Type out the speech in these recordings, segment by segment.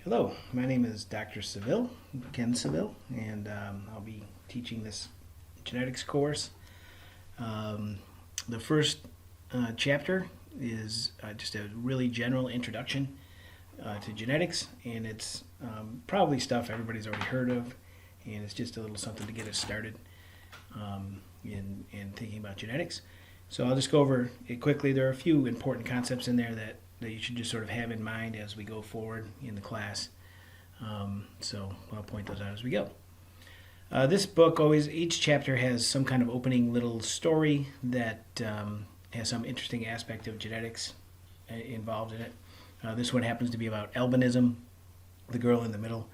Hello, my name is Dr. Seville, Ken Seville, and I'll be teaching this genetics course. The first chapter is just a really general introduction to genetics, and it's probably stuff everybody's already heard of, and it's just a little something to get us started in thinking about genetics. So I'll just go over it quickly. There are a few important concepts in there that you should just sort of have in mind as we go forward in the class. So I'll point those out as we go. This book each chapter has some kind of opening little story that has some interesting aspect of genetics involved in it. This one happens to be about albinism. The girl in the middle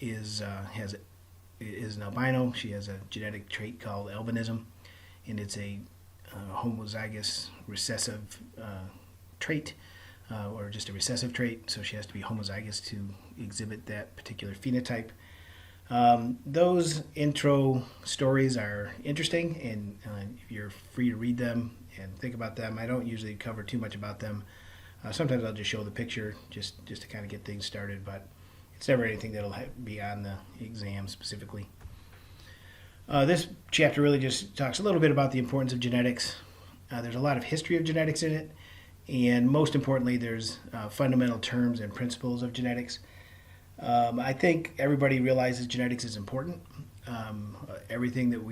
is an albino. She has a genetic trait called albinism, and it's a homozygous recessive trait, or just a recessive trait, so she has to be homozygous to exhibit that particular phenotype. Those intro stories are interesting, and you're free to read them and think about them. I don't usually cover too much about them. Sometimes I'll just show the picture just to kind of get things started, but it's never anything that'll be on the exam specifically. This chapter really just talks a little bit about the importance of genetics. There's a lot of history of genetics in it, and most importantly, there's fundamental terms and principles of genetics. I think everybody realizes genetics is important. Everything that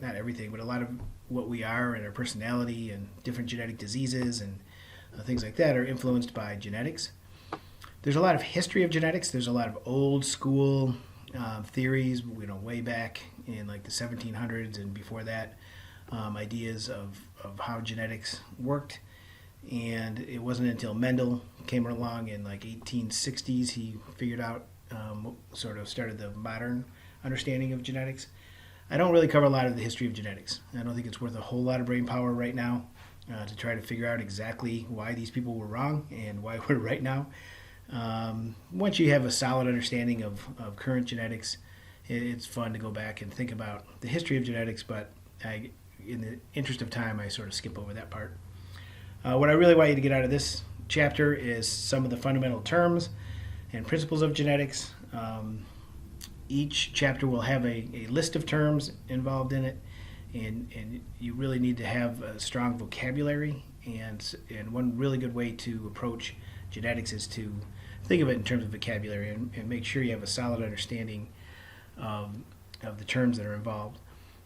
not everything, but a lot of what we are and our personality and different genetic diseases and things like that are influenced by genetics. There's a lot of history of genetics. There's a lot of old school theories, way back in like the 1700s and before that, ideas of how genetics worked. And it wasn't until Mendel came along in like 1860s he figured out, sort of started the modern understanding of genetics. I don't really cover a lot of the history of genetics. I don't think it's worth a whole lot of brain power right now to try to figure out exactly why these people were wrong and why we're right now. Once you have a solid understanding of current genetics, it's fun to go back and think about the history of genetics, but in the interest of time, I sort of skip over that part. What I really want you to get out of this chapter is some of the fundamental terms and principles of genetics. Each chapter will have a list of terms involved in it, and you really need to have a strong vocabulary. And one really good way to approach genetics is to think of it in terms of vocabulary and make sure you have a solid understanding of the terms that are involved.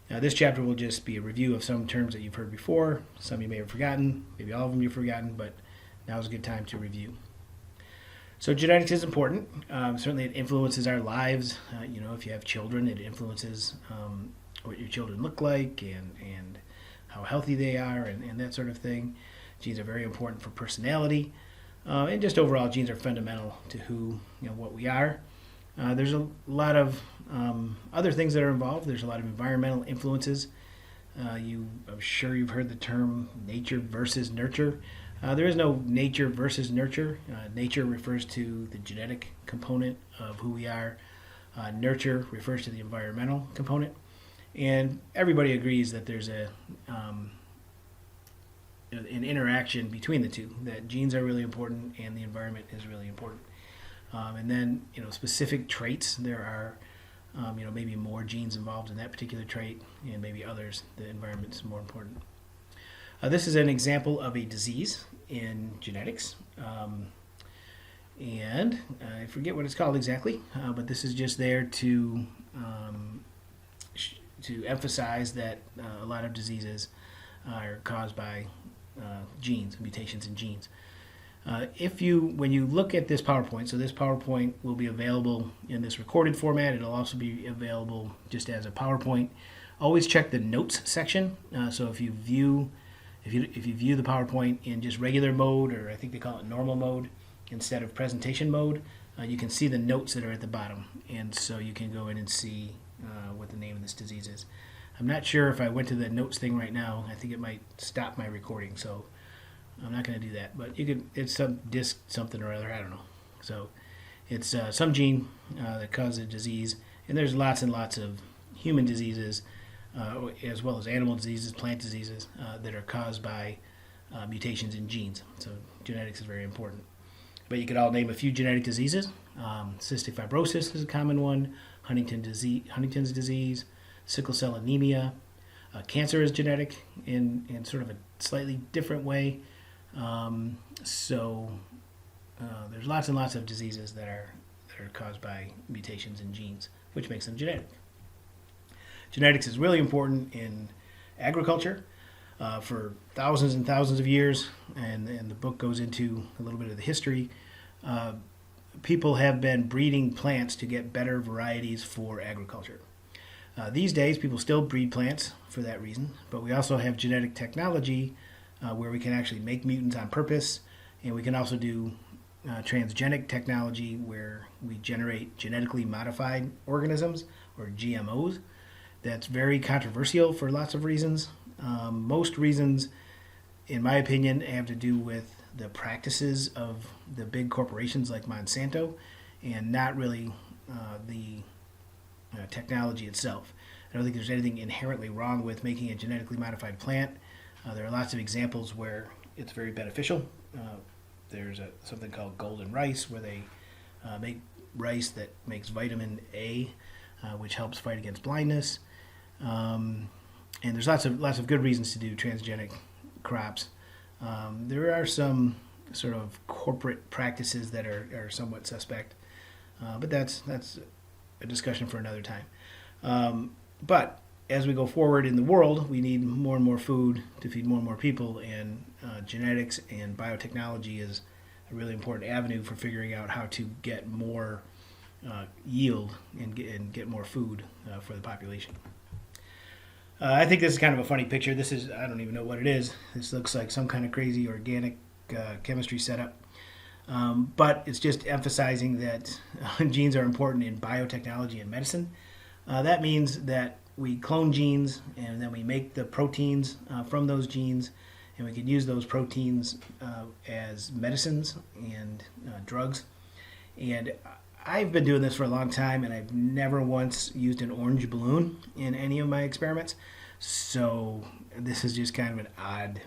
Now, this chapter will just be a review of some terms that you've heard before. Some you may have forgotten, maybe all of them you've forgotten, but now is a good time to review. So genetics is important. Certainly it influences our lives. If you have children, it influences what your children look like and how healthy they are and that sort of thing. Genes are very important for personality. And just overall, genes are fundamental to what we are. There's a lot of other things that are involved. There's a lot of environmental influences. I'm sure you've heard the term nature versus nurture. There is no nature versus nurture. Nature refers to the genetic component of who we are. Nurture refers to the environmental component. And everybody agrees that there's an interaction between the two, that genes are really important and the environment is really important. And then, specific traits, there are, maybe more genes involved in that particular trait, and maybe others, the environment is more important. This is an example of a disease in genetics. And I forget what it's called exactly, but this is just there to emphasize that a lot of diseases are caused by genes, mutations in genes. When you look at this PowerPoint, so this PowerPoint will be available in this recorded format. It'll also be available just as a PowerPoint. Always check the notes section. So if you view the PowerPoint in just regular mode, or I think they call it normal mode instead of presentation mode, you can see the notes that are at the bottom, and so you can go in and see what the name of this disease is. I'm not sure if I went to the notes thing right now. I think it might stop my recording, so I'm not going to do that, but it's some disc something or other, I don't know. So it's some gene that causes a disease, and there's lots and lots of human diseases, as well as animal diseases, plant diseases, that are caused by mutations in genes. So genetics is very important. but you could all name a few genetic diseases. Cystic fibrosis is a common one, Huntington's disease, sickle cell anemia. Cancer is genetic in sort of a slightly different way. So there's lots and lots of diseases that are caused by mutations in genes, which makes them genetic. Genetics is really important in agriculture for thousands and thousands of years, and the book goes into a little bit of the history. People have been breeding plants to get better varieties for agriculture. These days, people still breed plants for that reason, but we also have genetic technology where we can actually make mutants on purpose, and we can also do transgenic technology where we generate genetically modified organisms, or GMOs. That's very controversial for lots of reasons. Most reasons, in my opinion, have to do with the practices of the big corporations like Monsanto, and not really the technology itself. I don't think there's anything inherently wrong with making a genetically modified plant. There are lots of examples where it's very beneficial. There's something called golden rice, where they make rice that makes vitamin A, which helps fight against blindness. And there's lots of good reasons to do transgenic crops. There are some sort of corporate practices that are somewhat suspect, but that's a discussion for another time. But as we go forward in the world, we need more and more food to feed more and more people, and genetics and biotechnology is a really important avenue for figuring out how to get more yield and get more food for the population. I think this is kind of a funny picture. I don't even know what it is. This looks like some kind of crazy organic chemistry setup. But it's just emphasizing that genes are important in biotechnology and medicine. That means that we clone genes, and then we make the proteins from those genes, and we can use those proteins as medicines and drugs. And I've been doing this for a long time, and I've never once used an orange balloon in any of my experiments. So this is just kind of an odd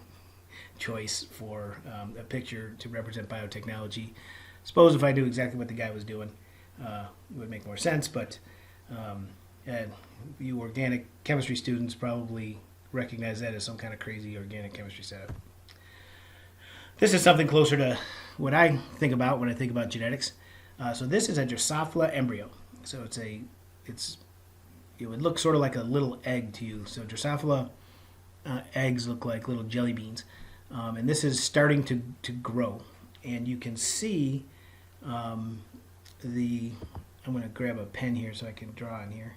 choice for a picture to represent biotechnology. Suppose if I knew exactly what the guy was doing, it would make more sense, but and you organic chemistry students probably recognize that as some kind of crazy organic chemistry setup. This is something closer to what I think about when I think about genetics. So this is a Drosophila embryo. So it would look sort of like a little egg to you. So Drosophila eggs look like little jelly beans. And this is starting to grow. And you can see I'm going to grab a pen here so I can draw in here.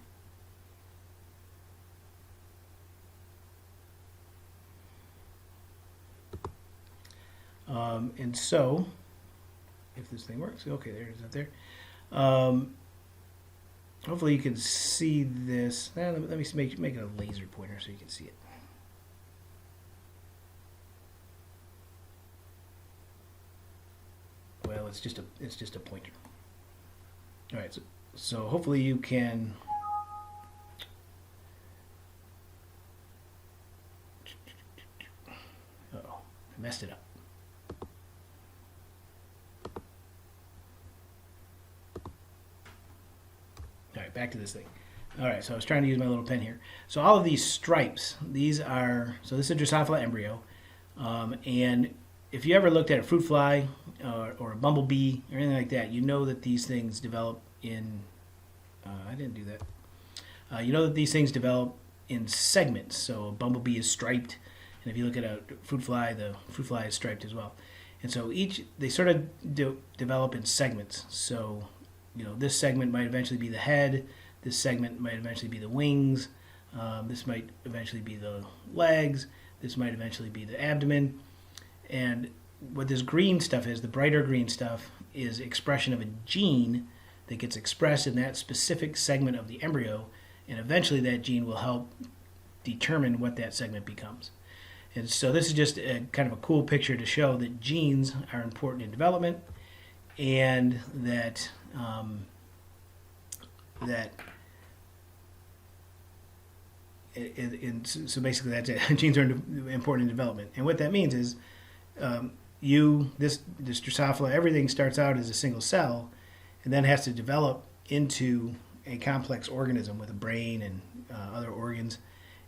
And so, if this thing works, okay, there it is up there. Hopefully you can see this. Let me make it a laser pointer so you can see it. Well, it's just a pointer. All right, so hopefully you can. Uh-oh, I messed it up. All right, back to this thing. All right, so I was trying to use my little pen here. So all of these stripes, this is a Drosophila embryo, and if you ever looked at a fruit fly or a bumblebee or anything like that, you know that these things develop in. I didn't do that. You know that these things develop in segments. So a bumblebee is striped, and if you look at a fruit fly, the fruit fly is striped as well. And so they sort of develop in segments. So this segment might eventually be the head. This segment might eventually be the wings. This might eventually be the legs. This might eventually be the abdomen. And what this green stuff is, the brighter green stuff, is expression of a gene that gets expressed in that specific segment of the embryo, and eventually that gene will help determine what that segment becomes. And so this is just kind of a cool picture to show that genes are important in development, and that so basically that's it. Genes are important in development, and what that means is this Drosophila, everything starts out as a single cell and then has to develop into a complex organism with a brain and other organs.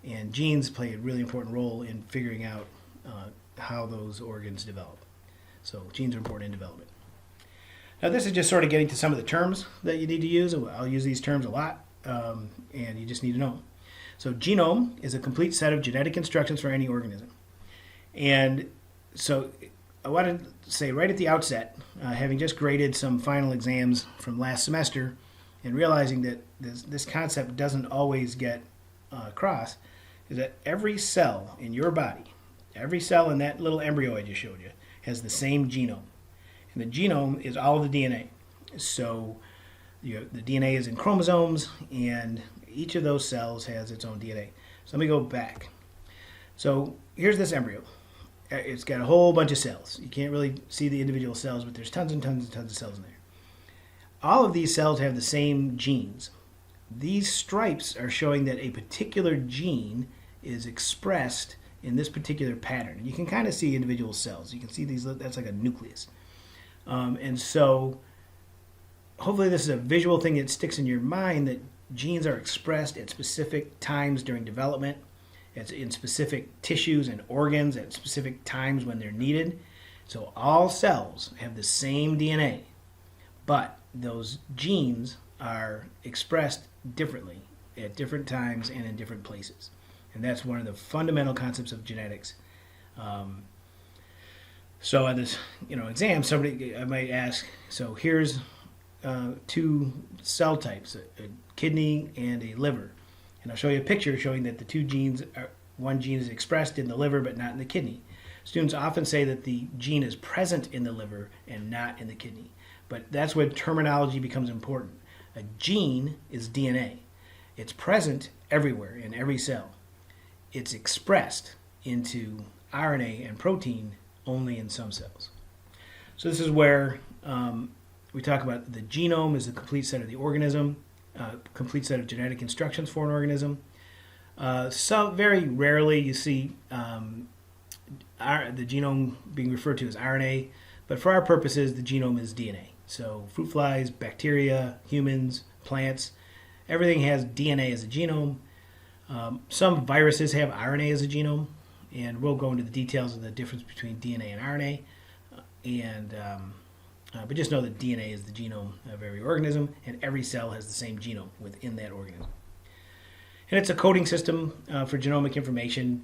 And genes play a really important role in figuring out how those organs develop. So genes are important in development. Now this is just sort of getting to some of the terms that you need to use. I'll use these terms a lot, and you just need to know them. So genome is a complete set of genetic instructions for any organism. And so I want to say right at the outset, having just graded some final exams from last semester and realizing that this concept doesn't always get across, is that every cell in your body, every cell in that little embryo I just showed you, has the same genome. And the genome is all of the DNA. So the DNA is in chromosomes, and each of those cells has its own DNA. So let me go back. So here's this embryo. It's got a whole bunch of cells. You can't really see the individual cells, but there's tons and tons and tons of cells in there. All of these cells have the same genes. These stripes are showing that a particular gene is expressed in this particular pattern. You can kind of see individual cells. You can see these, that's like a nucleus. And so hopefully this is a visual thing that sticks in your mind, that genes are expressed at specific times during development. It's in specific tissues and organs at specific times when they're needed. So all cells have the same DNA, but those genes are expressed differently at different times and in different places. And that's one of the fundamental concepts of genetics. So on this, exam, I might ask, so here's two cell types, a kidney and a liver. And I'll show you a picture showing that the two genes, one gene is expressed in the liver but not in the kidney. Students often say that the gene is present in the liver and not in the kidney. But that's when terminology becomes important. A gene is DNA. It's present everywhere in every cell. It's expressed into RNA and protein only in some cells. So this is where we talk about the genome is the complete set of the organism, complete set of genetic instructions for an organism. So very rarely you see the genome being referred to as RNA, but for our purposes, the genome is DNA. So fruit flies, bacteria, humans, plants, everything has DNA as a genome. Some viruses have RNA as a genome, and we'll go into the details of the difference between DNA and RNA. But just know that DNA is the genome of every organism, and every cell has the same genome within that organism. And it's a coding system for genomic information.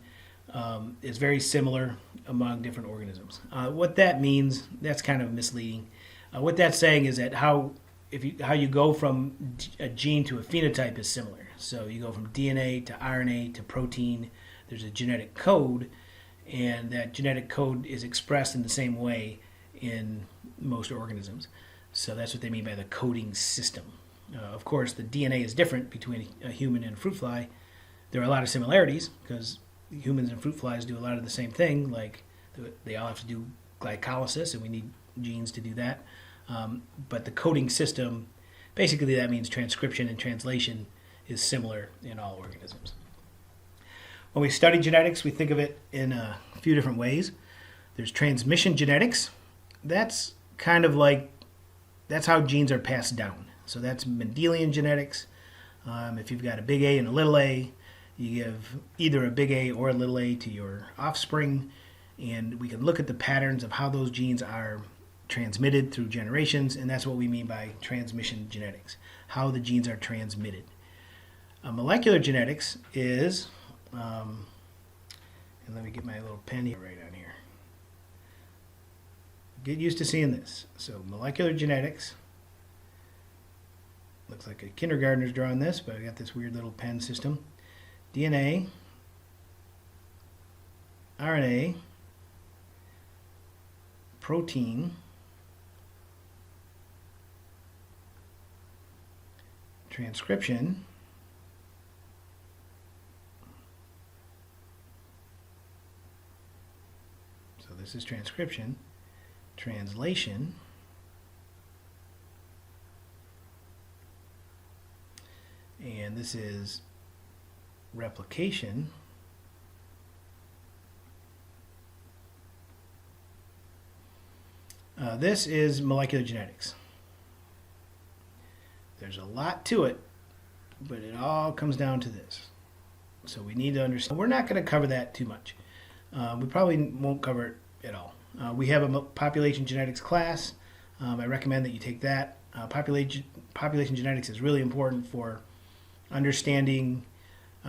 It's very similar among different organisms. What that means, that's kind of misleading. What that's saying is that how you go from a gene to a phenotype is similar. So you go from DNA to RNA to protein. There's a genetic code, and that genetic code is expressed in the same way in most organisms. So that's what they mean by the coding system. Of course, the DNA is different between a human and a fruit fly. There are a lot of similarities because humans and fruit flies do a lot of the same thing, like they all have to do glycolysis, and we need genes to do that. But the coding system, basically that means transcription and translation is similar in all organisms. When we study genetics, we think of it in a few different ways. There's transmission genetics. That's kind of like, that's how genes are passed down. So that's Mendelian genetics. If you've got a big A and a little a, you give either a big A or a little a to your offspring, and we can look at the patterns of how those genes are transmitted through generations, and that's what we mean by transmission genetics, how the genes are transmitted. Molecular genetics is, and let me get my little pen here right on here. Get used to seeing this. So molecular genetics, looks like a kindergartner's drawing this, but I got this weird little pen system. DNA, RNA, protein, transcription, so this is transcription, translation, and this is replication, This is molecular genetics. There's a lot to it, but it all comes down to this. So we need to understand. We're not going to cover that too much. We probably won't cover it at all. We have a population genetics class. I recommend that you take that. Population genetics is really important for understanding,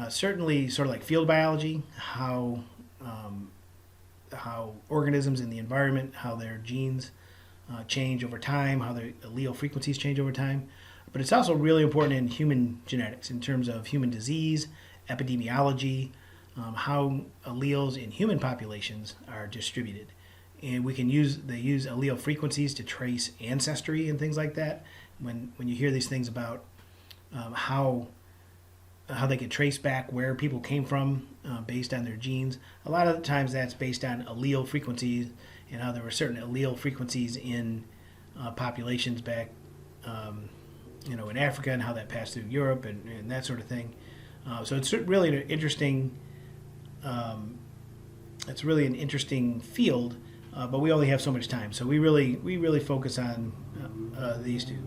certainly sort of like field biology, how organisms in the environment, how their genes change over time, how their allele frequencies change over time. But it's also really important in human genetics in terms of human disease, epidemiology, how alleles in human populations are distributed. And they use allele frequencies to trace ancestry and things like that. When you hear these things about how they can trace back where people came from based on their genes, a lot of the times that's based on allele frequencies and how there were certain allele frequencies in populations back, in Africa, and how that passed through Europe and that sort of thing. So it's really an interesting. It's really an interesting field, but we only have so much time, so we really focus on these two.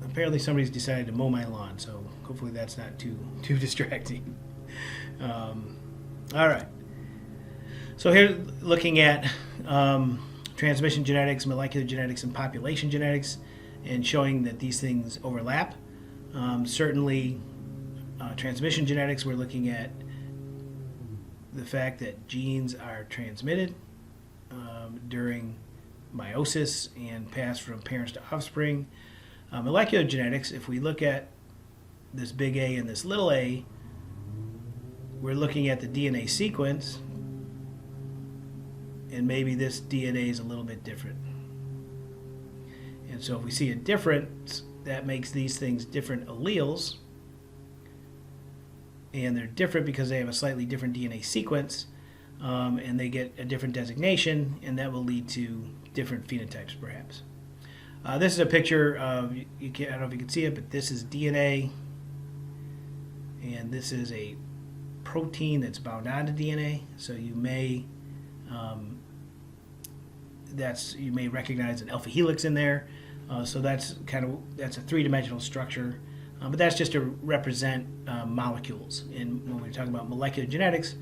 Apparently, somebody's decided to mow my lawn, so hopefully that's not too distracting. All right. So here, looking at transmission genetics, molecular genetics, and population genetics, and showing that these things overlap. Certainly, transmission genetics, we're looking at the fact that genes are transmitted during meiosis and pass from parents to offspring. Molecular genetics, if we look at this big A and this little a, we're looking at the DNA sequence, and maybe this DNA is a little bit different. And so if we see a difference, that makes these things different alleles, and they're different because they have a slightly different DNA sequence, and they get a different designation, and that will lead to different phenotypes, perhaps. This is a picture of, I don't know if you can see it, but this is DNA, and this is a protein that's bound onto DNA. So you may recognize an alpha helix in there. So that's a three-dimensional structure, but that's just to represent molecules. And when we're talking about molecular genetics,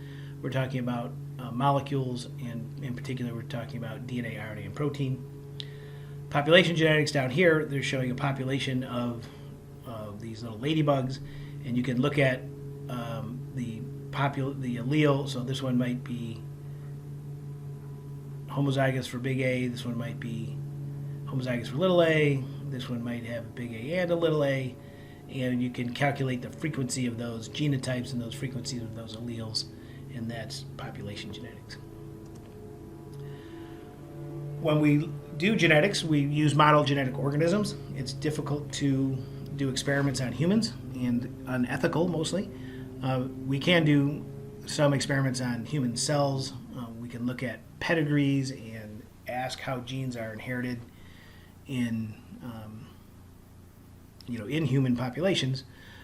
we're talking about molecules, and in particular, we're talking about DNA, RNA, and protein. Population genetics down here, they're showing a population of these little ladybugs, and you can look at the allele. So this one might be homozygous for big A. This one might be homozygous for little a. This one might have a big A and a little a. And you can calculate the frequency of those genotypes and those frequencies of those alleles, and that's population genetics. When we do genetics, we use model genetic organisms. It's difficult to do experiments on humans and unethical mostly. We can do some experiments on human cells. We can look at pedigrees and ask how genes are inherited in human populations,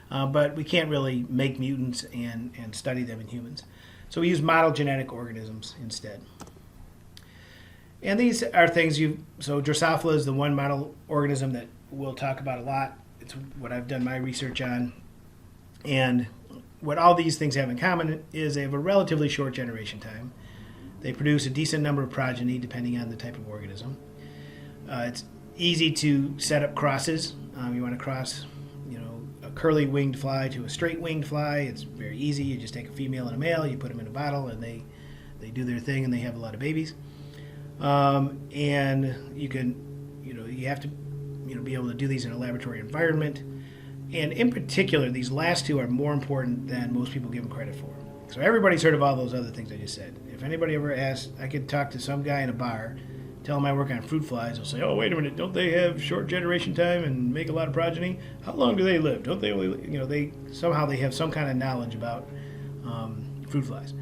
but we can't really make mutants and study them in humans. So we use model genetic organisms instead. And these are things so Drosophila is the one model organism that we'll talk about a lot. It's what I've done my research on. And what all these things have in common is they have a relatively short generation time. They produce a decent number of progeny depending on the type of organism. It's easy to set up crosses. You want to cross, a curly winged fly to a straight winged fly. It's very easy. You just take a female and a male, you put them in a bottle, and they do their thing, and they have a lot of babies. And you can, you have to, be able to do these in a laboratory environment. And in particular, these last two are more important than most people give them credit for. So everybody's heard of all those other things I just said. If anybody ever asks, I could talk to some guy in a bar, tell him I work on fruit flies. They'll say, "Oh, wait a minute, don't they have short generation time and make a lot of progeny? How long do they live? Don't they only, they have some kind of knowledge about fruit flies."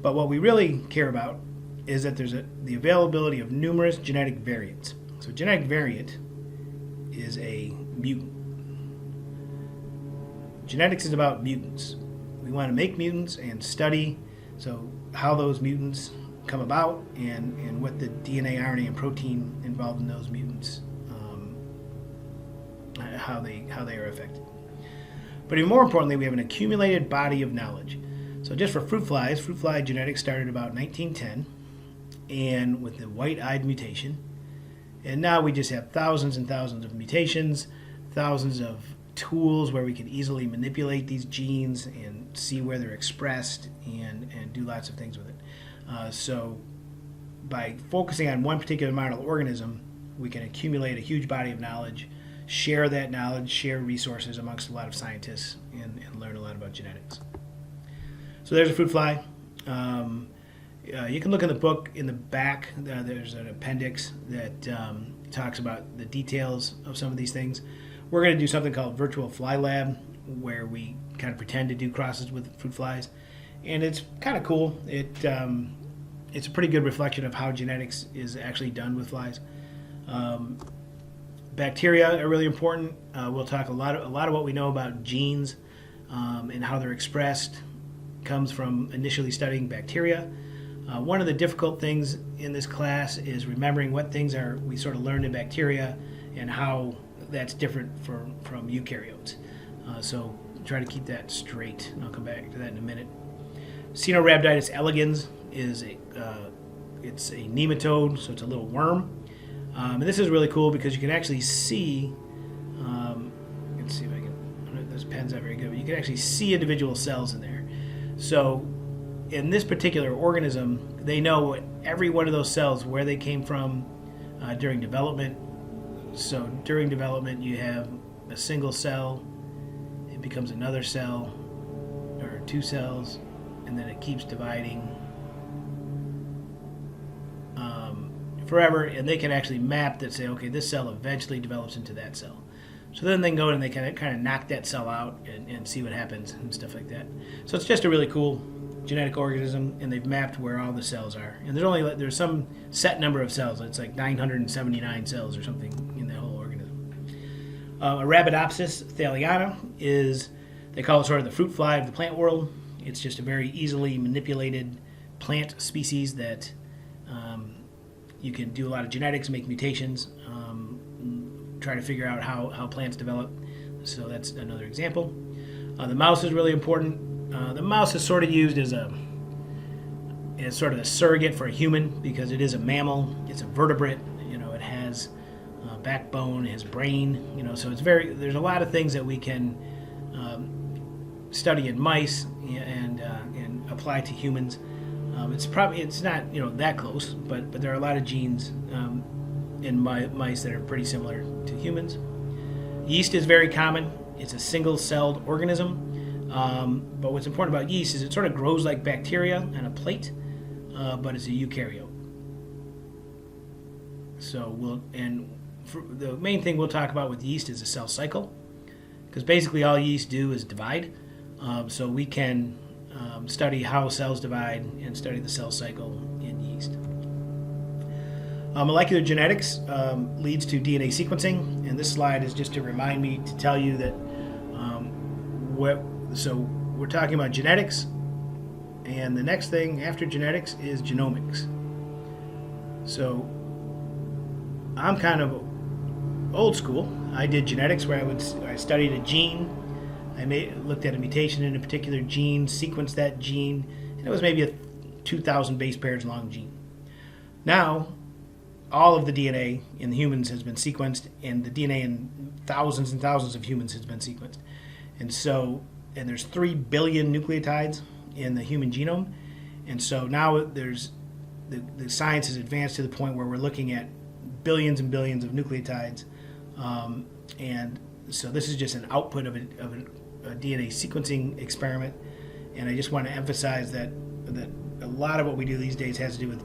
But what we really care about is that there's the availability of numerous genetic variants. So genetic variant is a mutant. Genetics is about mutants. We want to make mutants and study how those mutants come about and what the DNA, RNA, and protein involved in those mutants, how they are affected. But even more importantly, we have an accumulated body of knowledge. So just for fruit fly genetics started about 1910, and with the white-eyed mutation, and now we just have thousands and thousands of mutations, thousands of tools where we can easily manipulate these genes and see where they're expressed and do lots of things with it. So by focusing on one particular model organism, we can accumulate a huge body of knowledge, share that knowledge, share resources amongst a lot of scientists, and learn a lot about genetics. So there's a fruit fly. You can look in the book in the back. There's an appendix that talks about the details of some of these things. We're going to do something called Virtual Fly Lab, where we kind of pretend to do crosses with fruit flies, and it's kind of cool. It's a pretty good reflection of how genetics is actually done with flies. Bacteria are really important. We'll talk a lot of what we know about genes and how they're expressed comes from initially studying bacteria. One of the difficult things in this class is remembering what things we sort of learned in bacteria and how that's different from eukaryotes. So try to keep that straight, and I'll come back to that in a minute. Caenorhabditis elegans is it's a nematode, so it's a little worm. And this is really cool because you can actually see, let's see if I can, those pen's not very good, but you can actually see individual cells in there. So in this particular organism, they know every one of those cells, where they came from during development. So during development, you have a single cell, it becomes another cell, or two cells, and then it keeps dividing forever, and they can actually map that, say, okay, this cell eventually develops into that cell. So then they can go and they can kind of knock that cell out and see what happens and stuff like that. So it's just a really cool genetic organism, and they've mapped where all the cells are. And there's some set number of cells. It's like 979 cells or something in that whole organism. Arabidopsis thaliana they call it sort of the fruit fly of the plant world. It's just a very easily manipulated plant species that you can do a lot of genetics, make mutations, try to figure out how plants develop. So that's another example. The mouse is really important. The mouse is sort of used as sort of a surrogate for a human because it is a mammal. It's a vertebrate. It has a backbone, it has brain. So there's a lot of things that we can study in mice and apply to humans. It's not that close, but there are a lot of genes in mice that are pretty similar to humans. Yeast is very common. It's a single-celled organism, but what's important about yeast is it sort of grows like bacteria on a plate, but it's a eukaryote. So the main thing we'll talk about with yeast is the cell cycle, because basically all yeast do is divide. So we can study how cells divide and study the cell cycle in yeast. Molecular genetics leads to DNA sequencing, and this slide is just to remind me to tell you that so we're talking about genetics, and the next thing after genetics is genomics. So I'm kind of old school. I did genetics where I studied a gene. I looked at a mutation in a particular gene, sequenced that gene, and it was maybe a 2,000 base pairs long gene. Now, all of the DNA in the humans has been sequenced, and the DNA in thousands and thousands of humans has been sequenced. And there's 3 billion nucleotides in the human genome, and so now there's the science has advanced to the point where we're looking at billions and billions of nucleotides, and so this is just an output of a DNA sequencing experiment, and I just want to emphasize that a lot of what we do these days has to do with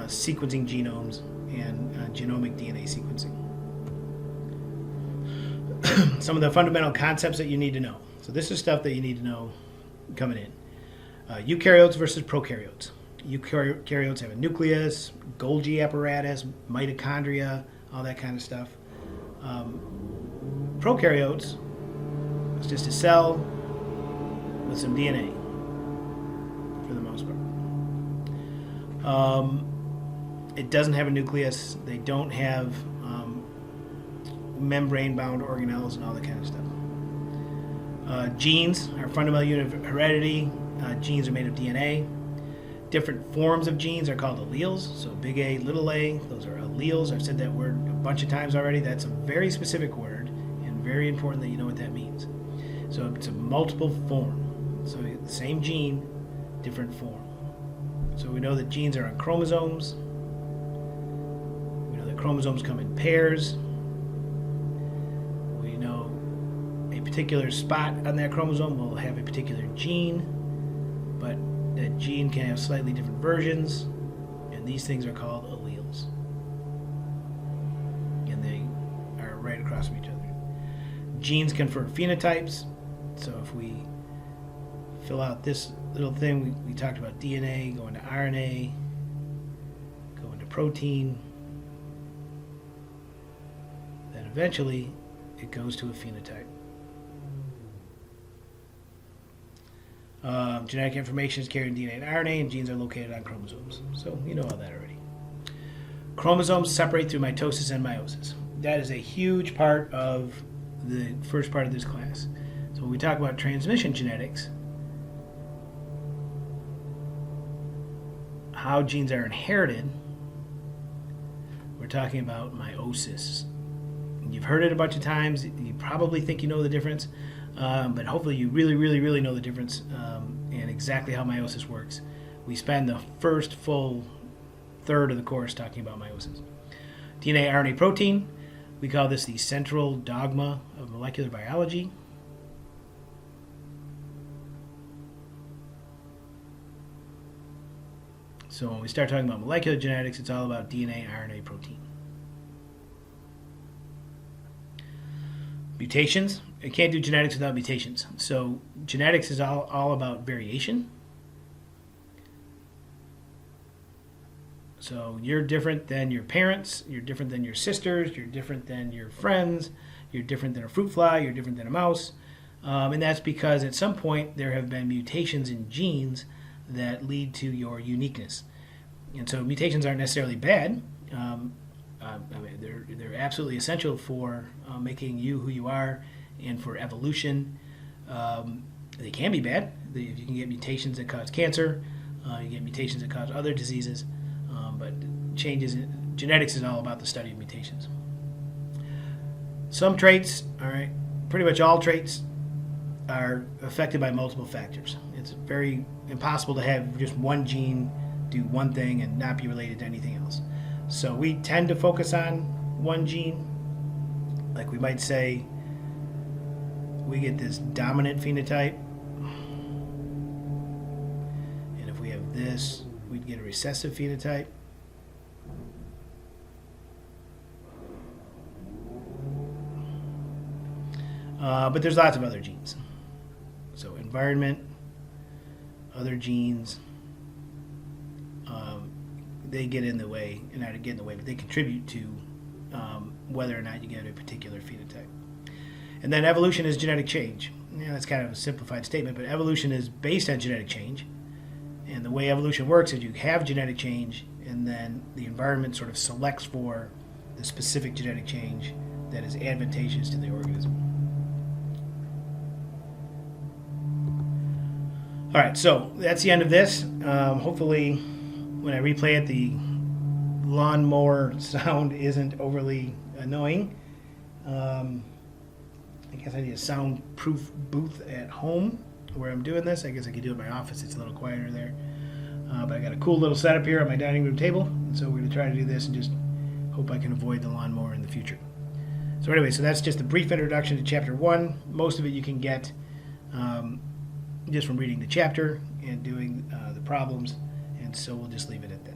sequencing genomes and genomic DNA sequencing. Some of the fundamental concepts that you need to know. So this is stuff that you need to know coming in. Eukaryotes versus prokaryotes. Eukaryotes have a nucleus, Golgi apparatus, mitochondria, all that kind of stuff. Prokaryotes is just a cell with some DNA, for the most part. It doesn't have a nucleus. They don't have membrane-bound organelles and all that kind of stuff. Genes are a fundamental unit of heredity. Genes are made of DNA. Different forms of genes are called alleles. So big A, little a, those are alleles. I've said that word a bunch of times already. That's a very specific word and very important that you know what that means. So it's a multiple form. So the same gene, different form. So we know that genes are on chromosomes. We know that chromosomes come in pairs. We know a particular spot on that chromosome will have a particular gene, but that gene can have slightly different versions, and these things are called alleles. And they are right across from each other. Genes confer phenotypes. So if we fill out this little thing, we talked about DNA going to RNA, going to protein, then eventually it goes to a phenotype. Genetic information is carried in DNA and RNA, and genes are located on chromosomes. So you know all that already. Chromosomes separate through mitosis and meiosis. That is a huge part of the first part of this class. So when we talk about transmission genetics, how genes are inherited, we're talking about meiosis. You've heard it a bunch of times. You probably think you know the difference, but hopefully you really, really, really know the difference and exactly how meiosis works. We spend the first full third of the course talking about meiosis. DNA, RNA, protein. We call this the central dogma of molecular biology. So when we start talking about molecular genetics, it's all about DNA, RNA, protein. Mutations. You can't do genetics without mutations. So genetics is all about variation. So you're different than your parents, you're different than your sisters, you're different than your friends, you're different than a fruit fly, you're different than a mouse. And that's because at some point there have been mutations in genes that lead to your uniqueness. And so mutations aren't necessarily bad. They're absolutely essential for making you who you are and for evolution. They can be bad. You can get mutations that cause cancer. You get mutations that cause other diseases. But genetics is all about the study of mutations. Some traits, pretty much all traits are affected by multiple factors. It's very impossible to have just one gene do one thing and not be related to anything else. So we tend to focus on one gene. Like we might say, we get this dominant phenotype. And if we have this, we'd get a recessive phenotype. But there's lots of other genes. So environment, other genes, they get in the way, and not get in the way, but they contribute to whether or not you get a particular phenotype. And then evolution is genetic change. That's kind of a simplified statement, but evolution is based on genetic change. And the way evolution works is you have genetic change, and then the environment sort of selects for the specific genetic change that is advantageous to the organism. All right, so that's the end of this. Hopefully, when I replay it, the lawnmower sound isn't overly annoying. I guess I need a soundproof booth at home where I'm doing this. I guess I could do it in my office. It's a little quieter there. But I got a cool little setup here on my dining room table. And so we're going to try to do this and just hope I can avoid the lawnmower in the future. So anyway, so that's just a brief introduction to Chapter 1. Most of it you can get just from reading the chapter and doing the problems. And so we'll just leave it at that.